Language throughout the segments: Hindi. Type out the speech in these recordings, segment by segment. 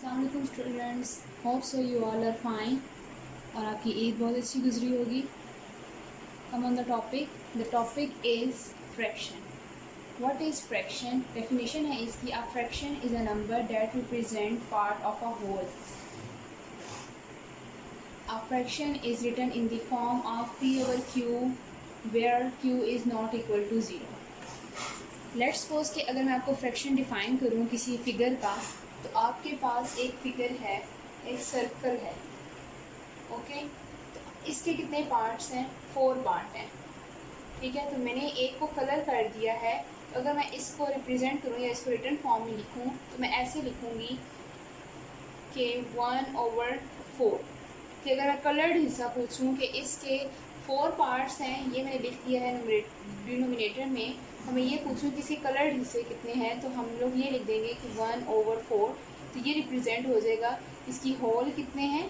अस्सलाम वालेकुम students, hope so you all are fine और आपकी ईद बहुत अच्छी गुजरी होगी। Come on the topic is fraction. What is fraction? Definition है इसकी, a fraction is a number that represent part of a whole. A fraction is written in the form of p over q where q is not equal to zero. Let's suppose कि अगर मैं आपको फ्रैक्शन डिफ़ाइन करूँ किसी फिगर का, तो आपके पास एक फिगर है, एक सर्कल है, ओके। तो इसके कितने पार्ट्स हैं? 4 पार्ट हैं, ठीक है। तो मैंने एक को कलर कर दिया है। तो अगर मैं इसको रिप्रेजेंट करूँ या इसको रिटन फॉर्म में लिखूँ तो मैं ऐसे लिखूँगी कि 1/4। कि अगर मैं कलर्ड हिस्सा पूछूँ कि इसके 4 पार्ट्स हैं, ये मैंने लिख दिया है डिनोमिनेटर में। हमें ये पूछूँ कि इसके कलर्ड हिस्से कितने हैं, तो हम लोग ये लिख देंगे कि 1/4। तो ये रिप्रेजेंट हो जाएगा इसकी होल कितने हैं,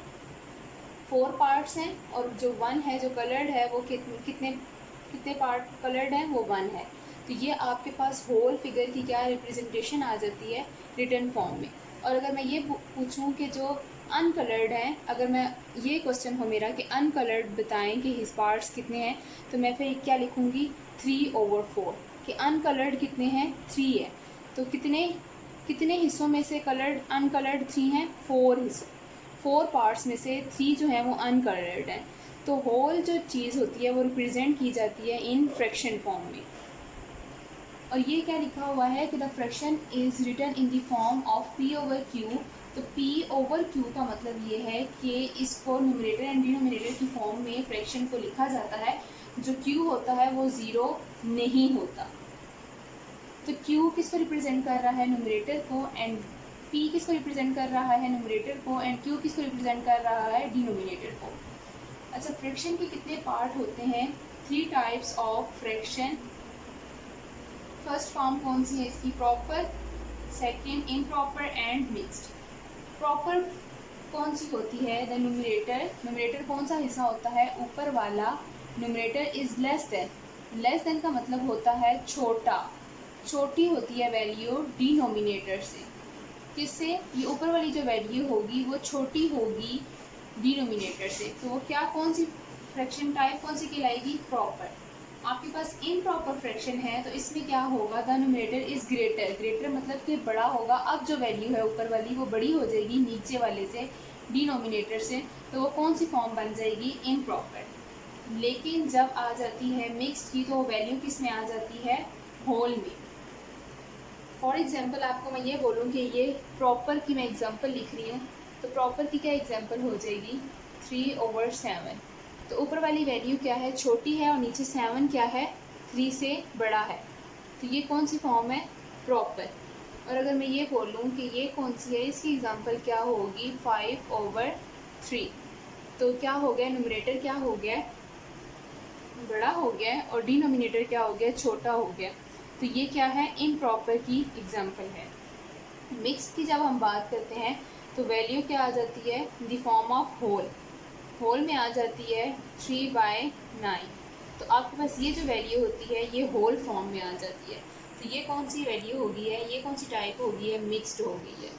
4 पार्ट्स हैं, और जो 1 है जो कलर्ड है वो कितने कितने पार्ट कलर्ड हैं, वो 1 है। तो ये आपके पास होल फिगर की क्या रिप्रेजेंटेशन आ जाती है रिटन फॉर्म में। और अगर मैं ये पूछूं कि जो अनकलर्ड हैं, अगर मैं ये क्वेश्चन हो मेरा कि अनकलर्ड बताएं कि हिज पार्ट्स कितने हैं, तो मैं फिर क्या लिखूंगी 3/4 कि अनकलर्ड कितने हैं, 3 है। तो कितने कितने हिस्सों में से कलर्ड अनकलर्ड 3 हैं, 4 हिस्सों, 4 पार्ट्स में से 3 जो है वो अनकलर्ड हैं। तो होल जो चीज़ होती है वो रिप्रेजेंट की जाती है इन फ्रैक्शन फॉर्म में। और ये क्या लिखा हुआ है कि the fraction is written in the form of p over q। तो p over q का मतलब ये है कि इसको न्यूमरेटर एंड डिनोमिनेटर की फॉर्म में फ्रैक्शन को लिखा जाता है। जो q होता है वो ज़ीरो नहीं होता। तो q किसको रिप्रेजेंट कर रहा है, न्यूमरेटर को, एंड p किसको रिप्रेजेंट कर रहा है, न्यूमरेटर को, एंड q किसको रिप्रेजेंट कर रहा है, डिनोमिनेटर को। अच्छा, फ्रैक्शन के कितने पार्ट होते हैं? 3 types of fraction. First form कौन सी है इसकी? Proper, second improper and mixed. Proper कौन सी होती है? द न्यूमरेटर, न्यूमरेटर कौन सा हिस्सा होता है? ऊपर वाला। Numerator is less than, less than का मतलब होता है छोटा, छोटी होती है वैल्यू डिनोमिनेटर से। किससे? ये ऊपर वाली जो वैल्यू होगी वो छोटी होगी डिनोमिनेटर से। तो वो क्या, कौन सी फ्रैक्शन टाइप कौन सी कहलाएगी? प्रॉपर। आपके पास इम्प्रॉपर फ्रैक्शन है तो इसमें क्या होगा? The numerator is greater, greater मतलब कि बड़ा होगा। अब जो वैल्यू है ऊपर वाली वो बड़ी हो जाएगी नीचे वाले से, डिनोमिनेटर से। तो वो कौन सी फॉर्म बन जाएगी? इम्प्रॉपर। लेकिन जब आ जाती है मिक्स्ड की, तो वैल्यू किस में आ जाती है? होल में। फॉर एग्जाम्पल आपको मैं ये बोलूँ कि ये प्रॉपर की मैं एग्जाम्पल लिख रही हूँ, तो प्रॉपर की क्या एग्जाम्पल हो जाएगी? 3/7। तो ऊपर वाली वैल्यू क्या है? छोटी है, और नीचे 7 क्या है? 3 से बड़ा है। तो ये कौन सी फॉर्म है? प्रॉपर। और अगर मैं ये बोलूँ कि ये कौन सी है, इसकी एग्जाम्पल क्या होगी? 5/3। तो क्या हो गया? न्यूमरेटर क्या हो गया? बड़ा हो गया है, और डिनोमिनेटर क्या हो गया? छोटा हो गया। तो ये क्या है? इम्प्रॉपर की एग्जाम्पल है। मिक्स की जब हम बात करते हैं तो वैल्यू क्या आ जाती है? The form of whole, whole में आ जाती है 3/9। तो आपके पास ये जो वैल्यू होती है ये होल फॉर्म में आ जाती है। तो ये कौन सी वैल्यू होगी है? ये कौन सी टाइप होगी है? मिक्स्ड हो गई है।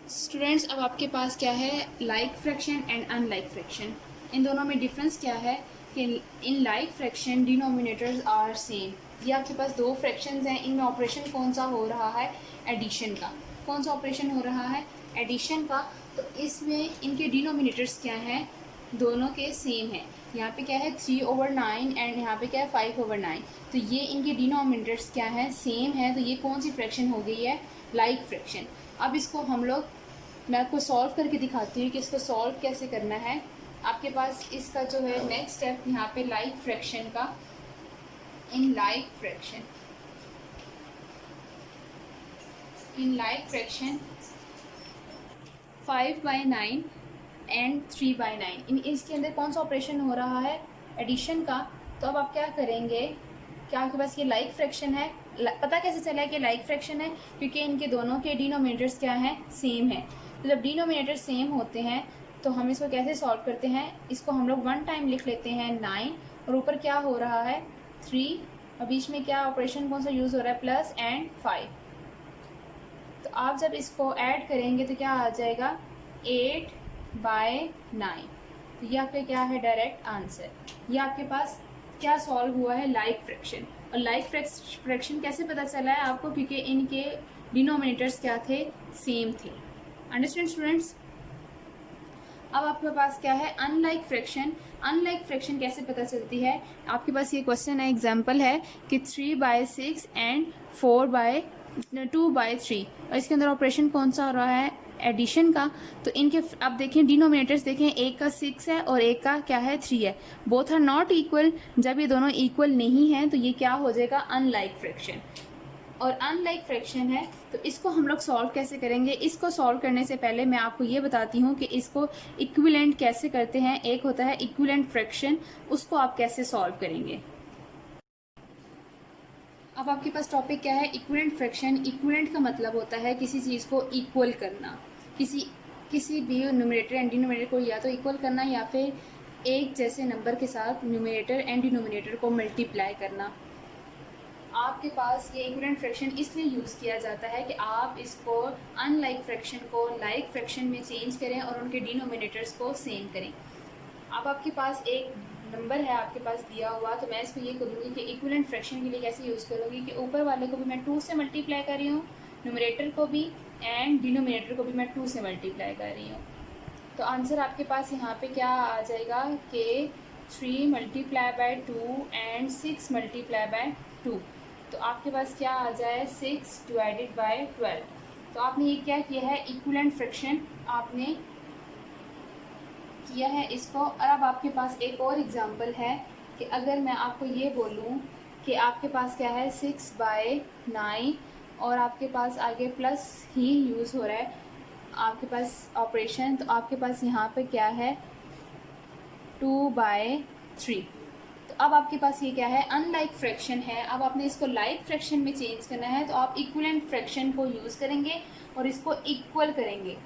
स्टूडेंट्स, अब आपके पास क्या है? Like fraction and unlike fraction. इन दोनों में डिफरेंस क्या है कि in like fraction denominators are same. ये आपके पास 2 फ्रैक्शंस हैं, इनमें ऑपरेशन कौन सा हो रहा है? एडिशन का। कौन सा ऑपरेशन हो रहा है? एडिशन का। तो इसमें इनके डिनोमिनेटर्स क्या हैं? दोनों के सेम है। यहाँ पे क्या है? 3/9 एंड यहाँ पे क्या है? 5/9। तो ये इनके डिनोमिनेटर्स क्या है? सेम है। तो ये कौन सी फ्रैक्शन हो गई है? Like fraction. अब इसको हम लोग, मैं आपको सॉल्व करके दिखाती हूँ कि इसको सॉल्व कैसे करना है। आपके पास इसका जो है नेक्स्ट स्टेप यहाँ पे लाइक फ्रैक्शन का, इन like fraction, in like fraction 5/9 and 3/9, इन इसके अंदर कौन सा ऑपरेशन हो रहा है? एडिशन का। तो अब आप क्या करेंगे? क्या आपके पास ये लाइक फ्रैक्शन है? पता कैसे चला है कि लाइक फ्रैक्शन है? क्योंकि इनके दोनों के डिनोमिनेटर्स क्या हैं? सेम है। तो जब डिनोमिनेटर सेम होते हैं तो हम इसको कैसे सॉल्व करते हैं? इसको हम लोग 1 टाइम लिख लेते हैं 9, और ऊपर क्या हो रहा है? 3, और बीच में क्या ऑपरेशन कौन सा यूज़ हो रहा है? Plus and 5। तो आप जब इसको ऐड करेंगे तो क्या आ जाएगा 8/9। तो ये आपका क्या है डायरेक्ट आंसर। ये आपके पास क्या सॉल्व हुआ है लाइक फ्रैक्शन। और लाइक फ्रैक्शन कैसे पता चला है आपको, क्योंकि इनके डिनोमिनेटर्स क्या थे, सेम थे। Understand students. अब आपके पास क्या है अनलाइक फ्रैक्शन। अनलाइक फ्रैक्शन कैसे पता चलती है, आपके पास ये क्वेश्चन है, एग्जांपल है कि 3/6 एंड 4/2/3 और इसके अंदर ऑपरेशन कौन सा हो रहा है, एडिशन का। तो इनके अब देखें डिनोमिनेटर्स देखें, एक का 6 है और एक का क्या है 3 है। Both are not equal. जब ये दोनों इक्वल नहीं हैं तो ये क्या हो जाएगा अनलाइक फ्रैक्शन। और अनलाइक फ्रैक्शन है तो इसको हम लोग सॉल्व कैसे करेंगे। इसको सॉल्व करने से पहले मैं आपको ये बताती हूँ कि इसको इक्विवेलेंट कैसे करते हैं। एक होता है इक्विवेलेंट फ्रैक्शन, उसको आप कैसे सॉल्व करेंगे। अब आपके पास टॉपिक क्या है, इक्विवेलेंट फ्रैक्शन। इक्विवेलेंट का मतलब होता है किसी चीज़ को इक्वल करना, किसी भी न्यूमरेटर एंड डिनोमिनेटर को या तो इक्वल करना या फिर एक जैसे नंबर के साथ न्यूमरेटर एंड डिनोमिनेटर को मल्टीप्लाई करना। आपके पास ये इक्विवेलेंट फ्रैक्शन इसलिए यूज़ किया जाता है कि आप इसको अनलाइक फ्रैक्शन को लाइक फ्रैक्शन में चेंज करें और उनके डिनोमिनेटर्स को सेम करें। अब आपके पास एक नंबर है आपके पास दिया हुआ, तो मैं इसको ये करूँगी कि इक्विवेलेंट फ्रैक्शन के लिए कैसे यूज़ करूँगी कि ऊपर वाले को भी मैं 2 से मल्टीप्लाई कर रही हूँ, न्यूमरेटर को भी एंड डिनोमिनेटर को भी मैं 2 से मल्टीप्लाई कर रही हूँ। तो आंसर आपके पास यहाँ पे क्या आ जाएगा कि 3 × 2 एंड 6 × 2। तो आपके पास क्या आ जाए 6/12। तो आपने ये क्या किया है इक्विवेलेंट फ्रैक्शन आपने किया है इसको। और अब आपके पास एक और एग्जांपल है कि अगर मैं आपको ये बोलूँ कि आपके पास क्या है 6/9 और आपके पास आगे प्लस ही यूज़ हो रहा है आपके पास ऑपरेशन, तो आपके पास यहाँ पे क्या है 2/3। तो अब आपके पास ये क्या है अनलाइक फ्रैक्शन है। अब आपने इसको लाइक फ्रैक्शन में चेंज करना है तो आप इक्विवेलेंट फ्रैक्शन को यूज़ करेंगे और इसको इक्वल करेंगे।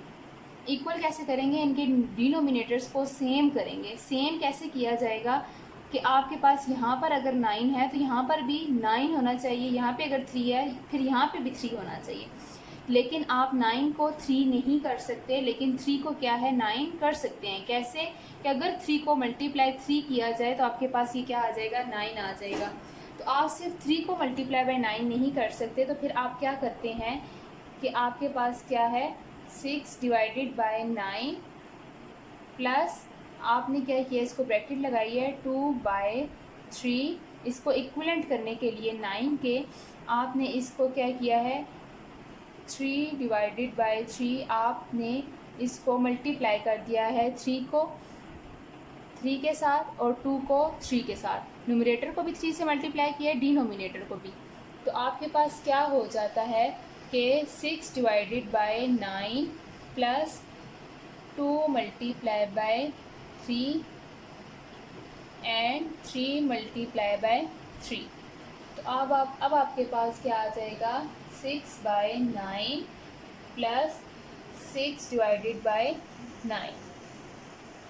इक्वल कैसे करेंगे, इनके डिनोमिनेटर्स को सेम करेंगे। सेम कैसे किया जाएगा कि आपके पास यहाँ पर अगर 9 है तो यहाँ पर भी 9 होना चाहिए, यहाँ पे अगर 3 है फिर यहाँ पे भी 3 होना चाहिए। लेकिन आप 9 को 3 नहीं कर सकते, लेकिन 3 को क्या है 9 कर सकते हैं। कैसे कि अगर 3 को मल्टीप्लाई 3 किया जाए तो आपके पास ये क्या आ जाएगा 9 आ जाएगा। तो आप सिर्फ 3 को मल्टीप्लाई बाय 9 नहीं कर सकते, तो फिर आप क्या करते हैं कि आपके पास क्या है 6/9 प्लस आपने क्या किया इसको ब्रैकेट लगाई है 2/3। इसको इक्विवेलेंट करने के लिए 9 के आपने इसको क्या किया है 3/3 आपने इसको मल्टीप्लाई कर दिया है 3 को 3 के साथ और 2 को 3 के साथ। न्यूमरेटर को भी 3 से मल्टीप्लाई किया है, डिनोमिनेटर को भी। तो आपके पास क्या हो जाता है कि 6/9 प्लस 2 × 3 एंड 3 × 3। तो अब आपके पास क्या आ जाएगा 6/9 प्लस 6/9।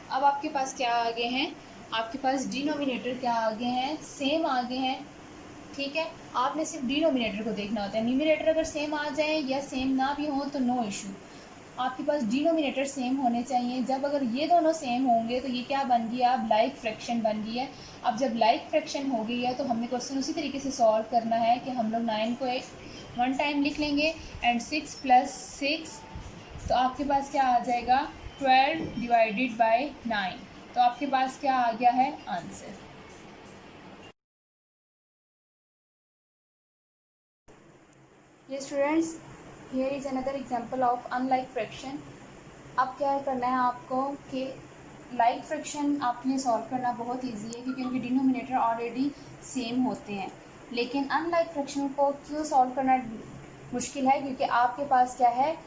अब आपके पास क्या आगे हैं, आपके पास डिनोमिनेटर क्या आगे हैं, सेम आगे हैं। ठीक है, आपने सिर्फ डिनोमिनेटर को देखना होता है। न्यूमरेटर अगर सेम आ जाए या सेम ना भी हो तो नो इशू, आपके पास डिनोमिनेटर सेम होने चाहिए। जब अगर ये दोनों सेम होंगे तो ये क्या बन गया, अब लाइक फ्रैक्शन बन गई है। अब जब लाइक फ्रैक्शन हो गई है तो हमने क्वेश्चन उसी तरीके से सॉल्व करना है कि हम लोग 9 को 1 टाइम लिख लेंगे एंड 6 + 6, तो आपके पास क्या आ जाएगा 12/9। तो आपके पास क्या आ गया है आंसर। ये students here is another example of unlike fraction. अब क्या करना है आपको कि लाइक फ्रैक्शन आपने सॉल्व करना बहुत इजी है क्योंकि उनके डिनोमिनेटर ऑलरेडी सेम होते हैं। लेकिन अनलाइक फ्रैक्शन को क्यों सॉल्व करना मुश्किल है, क्योंकि आपके पास क्या है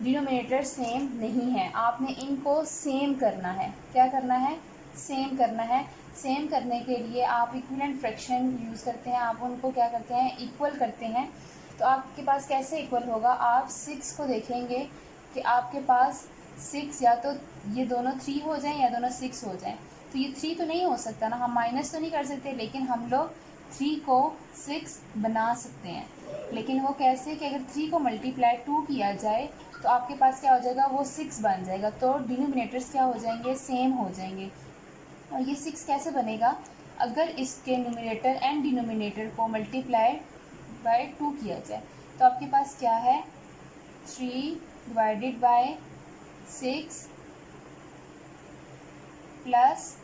डिनोमिनेटर सेम नहीं है। आपने इनको सेम करना है। क्या करना है, सेम करना है। सेम करने के लिए आप इक्विवेलेंट फ्रैक्शन यूज़ करते हैं। आप उनको क्या करते हैं इक्वल करते हैं। तो आपके पास कैसे इक्वल होगा, आप 6 को देखेंगे कि आपके पास 6 या तो ये दोनों 3 हो जाएं या दोनों 6 हो जाएं। तो ये 3 तो नहीं हो सकता ना, हम माइनस तो नहीं कर सकते, लेकिन हम लोग 3 को 6 बना सकते हैं, लेकिन वो कैसे कि अगर 3 को मल्टीप्लाई 2 किया जाए तो आपके पास क्या हो जाएगा, वो 6 बन जाएगा। तो डिनोमिनेटर्स क्या हो जाएंगे, सेम हो जाएंगे। और ये 6 कैसे बनेगा, अगर इसके न्यूमिनेटर एंड डिनोमिनेटर को मल्टीप्लाई बाय 2 किया जाए। तो आपके पास क्या है, 3 divided by 6 plus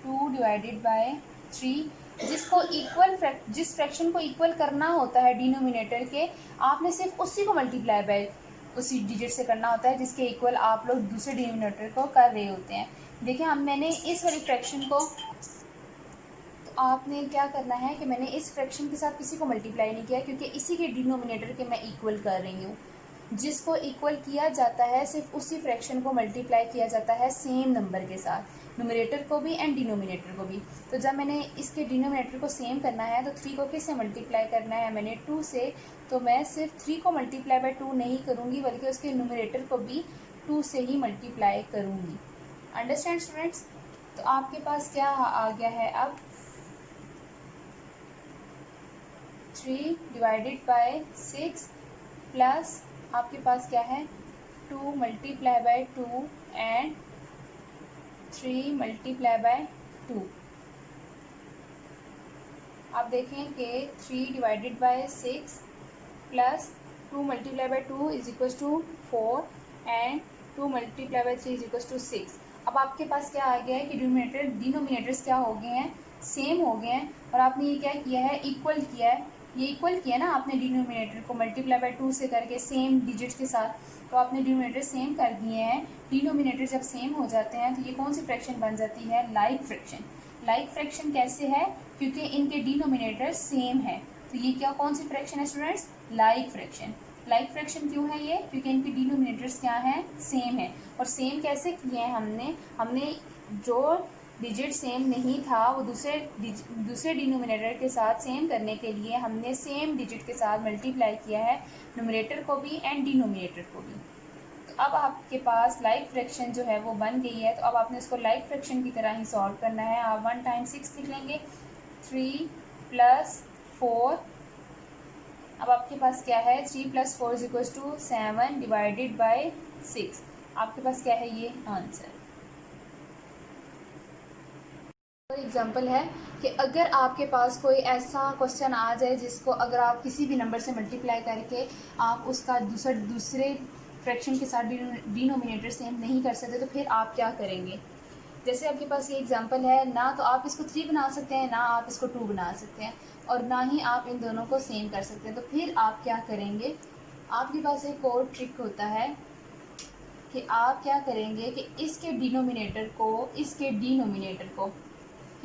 2 divided by 3, जिसको इक्वल जिस फ्रैक्शन को इक्वल करना होता है डिनोमिनेटर के, आपने सिर्फ उसी को मल्टीप्लाई बाय उसी डिजिट से करना होता है जिसके इक्वल आप लोग दूसरे डिनोमिनेटर को कर रहे होते हैं। देखिए मैंने इस वाली फ्रैक्शन को, तो आपने क्या करना है कि मैंने इस फ्रैक्शन के साथ किसी को मल्टीप्लाई नहीं किया, क्योंकि इसी के डिनोमिनेटर के मैं इक्वल कर रही हूँ। जिसको इक्वल किया जाता है सिर्फ उसी फ्रैक्शन को मल्टीप्लाई किया जाता है सेम नंबर के साथ, न्यूमरेटर को भी एंड डिनोमिनेटर को भी। तो जब मैंने इसके डिनोमिनेटर को सेम करना है तो 3 को किससे मल्टीप्लाई करना है, मैंने 2 से। तो मैं सिर्फ 3 को मल्टीप्लाई बाय 2 नहीं करूँगी, बल्कि उसके न्यूमरेटर को भी 2 से ही मल्टीप्लाई करूँगी। Understand students. तो आपके पास क्या आ गया है अब, 3 डिवाइडेड बाय 6 प्लस आपके पास क्या है, 2 multiply by 2 and 3 multiply by 2। आप देखें कि 3 divided by 6 plus 2 multiply by 2 is equal to 4 and 2 multiply by 3 is equal to 6। अब आपके पास क्या आ गया है कि डिनोमिनेटर्स क्या हो गए हैं, सेम हो गए हैं। और आपने ये क्या किया है, इक्वल किया है। ये इक्वल किया ना आपने डिनोमिनेटर को मल्टीप्लाई बाय 2 से करके सेम डिजिट्स के साथ, तो आपने डिनोमिनेटर सेम कर दिए हैं। डिनोमिनेटर जब सेम हो जाते हैं तो ये कौन सी फ्रैक्शन बन जाती है, लाइक फ्रैक्शन। लाइक फ्रैक्शन कैसे है, क्योंकि इनके डिनोमिनेटर सेम है, तो ये क्या कौन सी फ्रैक्शन है students, like fraction. Like fraction क्यों है ये, क्योंकि इनके डिनोमिनेटर्स क्या हैं, सेम है। और सेम कैसे किए हैं हमने जो डिजिट सेम नहीं था वो दूसरे डिनोमिनेटर के साथ सेम करने के लिए हमने सेम डिजिट के साथ मल्टीप्लाई किया है, न्यूमरेटर को भी एंड डिनोमिनेटर को भी। तो अब आपके पास लाइक फ्रैक्शन जो है वो बन गई है। तो अब आपने इसको लाइक फ्रैक्शन की तरह ही सॉल्व करना है। आप 1 टाइम 6 लिख लेंगे, 3 प्लस 4। अब आपके पास क्या है, 3 plus 4 is equal to 7 divided by 6। आपके पास क्या है, ये आंसर। एग्जाम्पल है कि अगर आपके पास कोई ऐसा क्वेश्चन आ जाए जिसको अगर आप किसी भी नंबर से मल्टीप्लाई करके आप उसका दूसरे फ्रैक्शन के साथ डिनोमिनेटर सेम नहीं कर सकते, तो फिर आप क्या करेंगे। जैसे आपके पास ये एग्जांपल है ना, तो आप इसको 3 बना सकते हैं, ना आप इसको 2 बना सकते हैं, और ना ही आप इन दोनों को सेम कर सकते हैं। तो फिर आप क्या करेंगे, आपके पास एक और ट्रिक होता है कि आप क्या करेंगे कि इसके डिनोमिनेटर को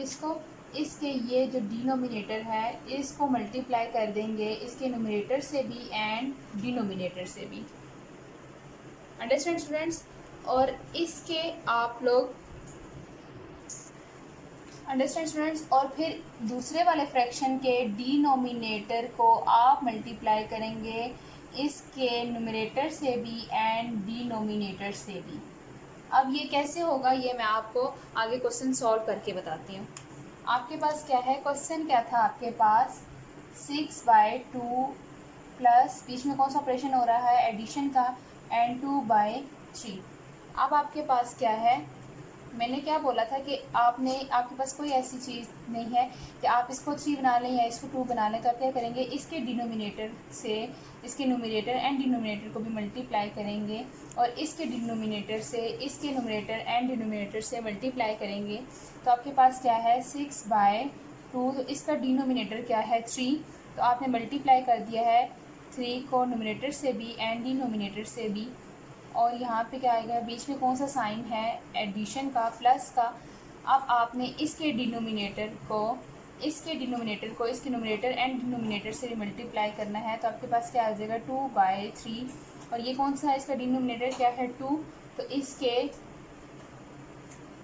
इसको इसके ये जो डिनोमिनेटर है इसको मल्टीप्लाई कर देंगे इसके न्यूमरेटर से भी एंड डिनोमिनेटर से भी। Understand students. और इसके आप लोग अंडरस्टैंड स्टूडेंट्स, और फिर दूसरे वाले फ्रैक्शन के डिनोमिनेटर को आप मल्टीप्लाई करेंगे इसके न्यूमरेटर से भी एंड डिनोमिनेटर से भी। अब ये कैसे होगा, ये मैं आपको आगे क्वेश्चन सॉल्व करके बताती हूँ। आपके पास क्या है, क्वेश्चन क्या था आपके पास, 6/2 प्लस बीच में कौन सा ऑपरेशन हो रहा है, एडिशन का, एंड 2/3। अब आपके पास क्या है, मैंने क्या बोला था कि आपके पास कोई ऐसी चीज़ नहीं है कि आप इसको 3 बना लें या इसको 2 बना लें। तो आप क्या करेंगे, इसके डिनोमिनेटर से इसके न्यूमरेटर एंड डिनोमिनेटर को भी मल्टीप्लाई करेंगे, और इसके डिनोमिनेटर से इसके न्यूमरेटर एंड डिनोमिनेटर से मल्टीप्लाई करेंगे। तो आपके पास क्या है, 6/2, तो इसका डिनोमिनेटर क्या है, 3। तो आपने मल्टीप्लाई कर दिया है 3 को न्यूमरेटर से भी एंड डिनोमिनेटर से भी। और यहाँ पे क्या आएगा, बीच में कौन सा साइन है, एडिशन का, प्लस का। अब आपने इसके डिनोमिनेटर को इसके न्यूमरेटर एंड डिनोमिनेटर से मल्टीप्लाई करना है। तो आपके पास क्या आ जाएगा, 2/3। और ये कौन सा है, इसका डिनोमिनेटर क्या है, 2। तो इसके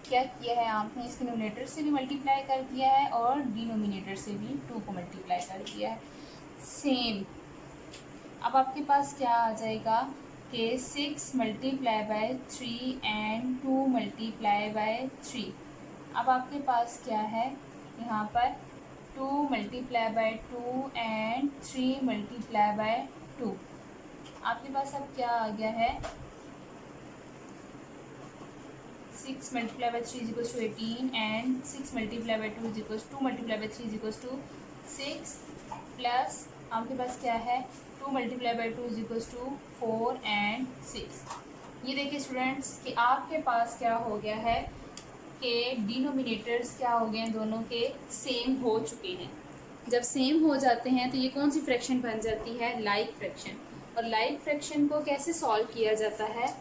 क्या किया है आपने, इसके न्यूमरेटर से भी मल्टीप्लाई कर दिया है और डिनोमिनेटर से भी 2 को मल्टीप्लाई कर दिया है सेम। अब आपके पास क्या आ जाएगा कि 6 multiply by 3 and 2 multiply by 3। अब आपके पास क्या है, यहाँ पर 2 multiply by 2 and 3 multiply by 2। आपके पास अब क्या आ गया है, 6 multiply by 3 is 18 and 6 multiply by 2 is 2 multiply by 3 is 6 plus आपके पास क्या है 2 मल्टीप्लाई बाय 2 इज 4 एंड 6। ये देखिए स्टूडेंट्स कि आपके पास क्या हो गया है कि डिनोमिनेटर्स क्या हो गए हैं, दोनों के सेम हो चुके हैं। जब सेम हो जाते हैं तो ये कौन सी फ्रैक्शन बन जाती है, लाइक फ्रैक्शन। और लाइक फ्रैक्शन को कैसे सॉल्व किया जाता है,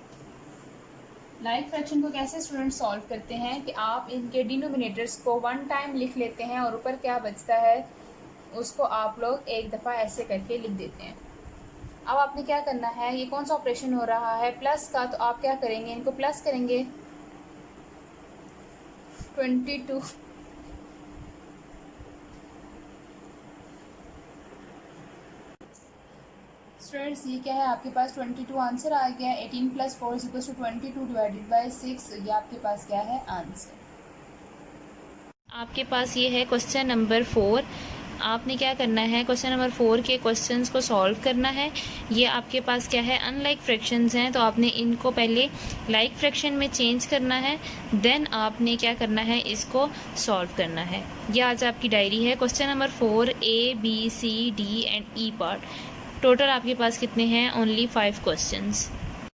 लाइक फ्रैक्शन को कैसे स्टूडेंट सॉल्व करते हैं कि आप इनके डिनोमिनेटर्स को 1 टाइम लिख लेते हैं और ऊपर क्या बचता है उसको आप लोग एक दफ़ा ऐसे करके लिख देते हैं। अब आपने क्या करना है, ये कौन सा ऑपरेशन हो रहा है प्लस का, तो आप क्या करेंगे, इनको प्लस करेंगे 22 स्टूडेंट्स ये क्या है आपके पास 22 आंसर आ गया। 18 प्लस 4 इज 22 डिवाइडेड बाय 6, ये आपके पास क्या है आंसर। आपके पास ये है क्वेश्चन नंबर 4। आपने क्या करना है, क्वेश्चन नंबर 4 के क्वेश्चंस को सॉल्व करना है। ये आपके पास क्या है, अनलाइक फ्रैक्शंस हैं, तो आपने इनको पहले लाइक फ्रैक्शन में चेंज करना है, देन आपने क्या करना है, इसको सॉल्व करना है। ये आज आपकी डायरी है। Question number 4 A B C D and E part. Total आपके पास कितने हैं, ओनली 5 क्वेश्चंस।